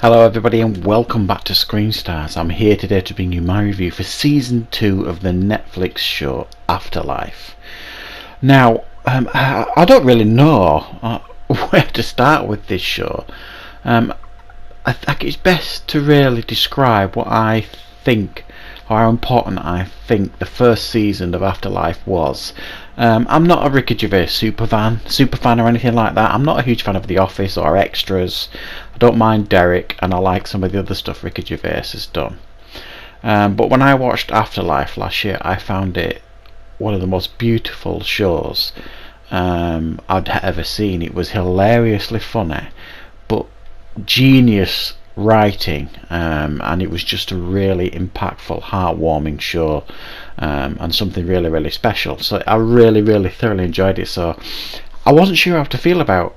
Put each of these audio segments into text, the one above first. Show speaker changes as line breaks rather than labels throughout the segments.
Hello everybody and welcome back to Screen Stars. I'm here today to bring you my review for Season 2 of the Netflix show Afterlife. Now, I don't really know where to start with this show. I think it's best to really describe what I think, or how important I think the first season of Afterlife was. I'm not a Ricky Gervais super fan or anything like that. I'm not a huge fan of The Office or Extras. I don't mind Derek, and I like some of the other stuff Ricky Gervais has done. But when I watched Afterlife last year, I found it one of the most beautiful shows I'd ever seen. It was hilariously funny, but genius writing, and it was just a really impactful, heartwarming show, and something really, really special. So I really thoroughly enjoyed it. So I wasn't sure how to feel about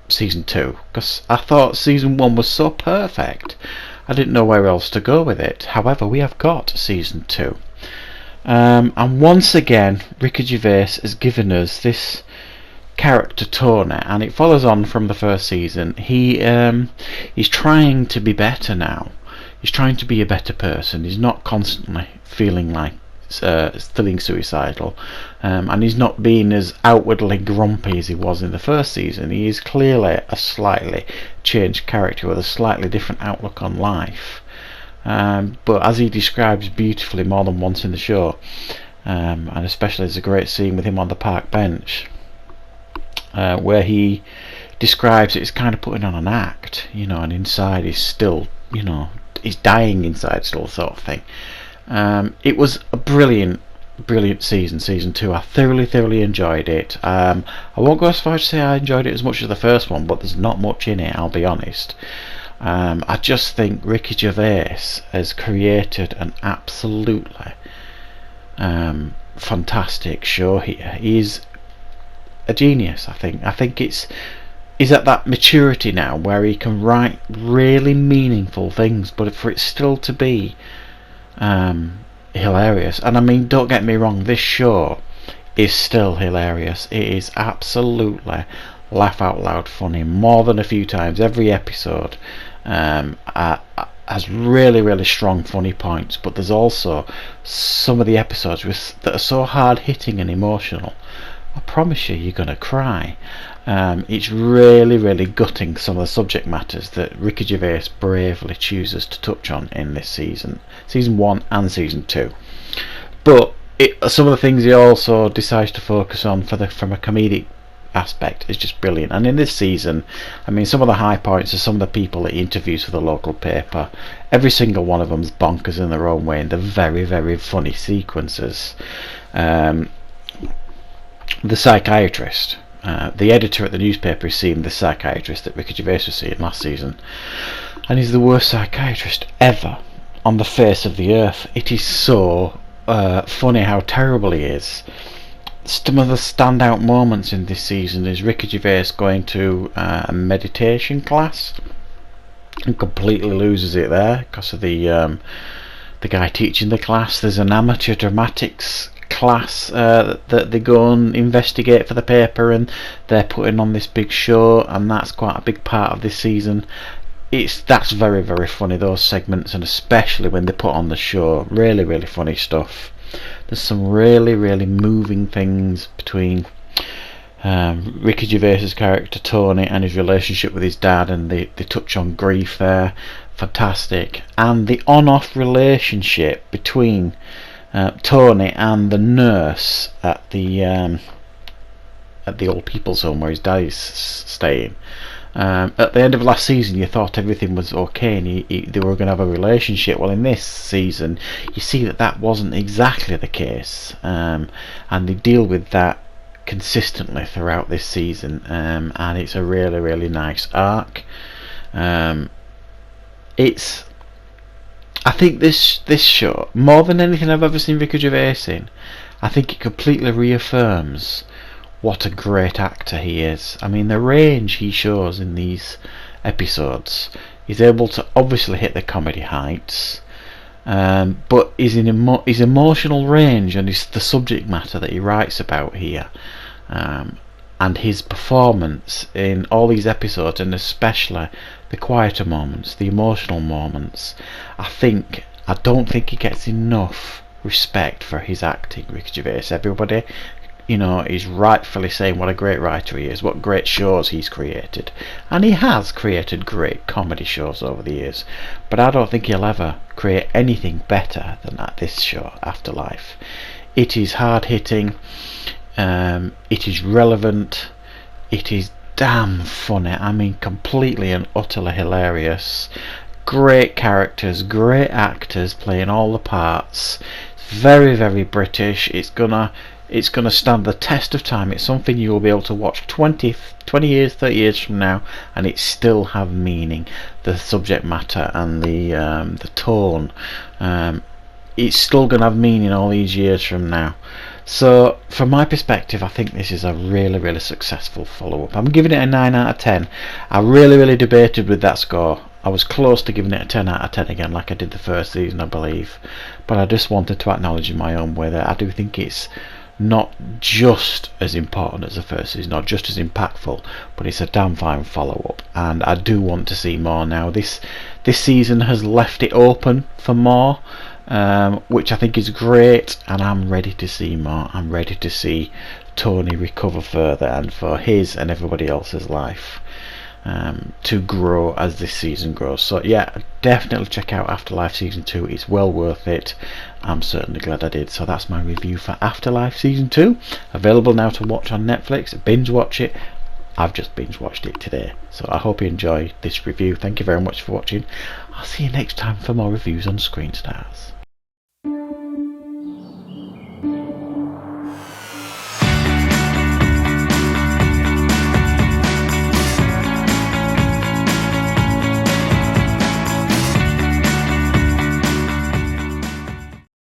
season 2 because I thought season 1 was so perfect. I didn't know where else to go with it. However, we have got season 2, and once again Ricky Gervais has given us this character Tony, and it follows on from the first season. He's trying to be better now. He's trying to be a better person. He's not constantly feeling suicidal, and he's not being as outwardly grumpy as he was in the first season. He is clearly a slightly changed character with a slightly different outlook on life, but as he describes beautifully more than once in the show, and especially there's a great scene with him on the park bench, where he describes it's kind of putting on an act, and inside he's still, he's dying inside still, sort of thing. It was a brilliant season 2. I thoroughly enjoyed it. I won't go as far as to say I enjoyed it as much as the first one, but there's not much in it, I'll be honest. I just think Ricky Gervais has created an absolutely fantastic show here. He's a genius. I think he's at that maturity now where he can write really meaningful things, but for it still to be hilarious. And I mean, don't get me wrong, this show is still hilarious. It is absolutely laugh out loud funny more than a few times. Every episode has really strong funny points, but there's also some of the episodes that are so hard hitting and emotional, I promise you're gonna cry. It's really gutting, some of the subject matters that Ricky Gervais bravely chooses to touch on in this season 1 and season 2. But some of the things he also decides to focus on from a comedic aspect is just brilliant. And in this season, I mean, some of the high points are some of the people that he interviews for the local paper. Every single one of them's bonkers in their own way, and they're very funny sequences. The psychiatrist, the editor at the newspaper is seeing the psychiatrist that Ricky Gervais was seeing last season, and he's the worst psychiatrist ever on the face of the earth. It is so funny how terrible he is. Some of the standout moments in this season is Ricky Gervais going to a meditation class and completely loses it there because of the guy teaching the class. There's an amateur dramatics class that they go and investigate for the paper, and they're putting on this big show, and that's quite a big part of this season. That's very funny, those segments, and especially when they put on the show, really funny stuff. There's some really moving things between Ricky Gervais's character Tony and his relationship with his dad, and they touch on grief there. Fantastic. And the on-off relationship between Tony and the nurse at the old people's home where his dad is staying. At the end of last season, you thought everything was okay and they were going to have a relationship. Well, in this season, you see that wasn't exactly the case, and they deal with that consistently throughout this season, and it's a really nice arc. I think this show, more than anything I've ever seen Ricky Gervais in, I think it completely reaffirms what a great actor he is. I mean, the range he shows in these episodes, he's able to obviously hit the comedy heights, but his emotional range and the subject matter that he writes about here and his performance in all these episodes, and especially the quieter moments, the emotional moments, I don't think he gets enough respect for his acting, Ricky Gervais. Everybody, is rightfully saying what a great writer he is, what great shows he's created, and he has created great comedy shows over the years, but I don't think he'll ever create anything better than this show, Afterlife. It is hard hitting, it is relevant, it is damn funny, I mean completely and utterly hilarious, great characters, great actors playing all the parts, very, very British. It's gonna stand the test of time. It's something you will be able to watch 20 years, 30 years from now, and it still have meaning. The subject matter and the tone, it's still gonna have meaning all these years from now. So from my perspective, I think this is a really, really successful follow-up. I'm giving it a 9 out of 10. I really, really debated with that score. I was close to giving it a 10 out of 10 again, like I did the first season, I believe, but I just wanted to acknowledge in my own way that I do think it's not just as important as the first season, not just as impactful, but it's a damn fine follow-up, and I do want to see more now. This season has left it open for more, which I think is great, and I'm ready to see more. I'm ready to see Tony recover further, and for his and everybody else's life to grow as this season grows. So yeah, definitely check out Afterlife Season 2. It's well worth it. I'm certainly glad I did. So that's my review for Afterlife Season 2, available now to watch on Netflix. Binge watch it. I've just binge watched it today. So I hope you enjoy this review. Thank you very much for watching. I'll see you next time for more reviews on Screen Stars.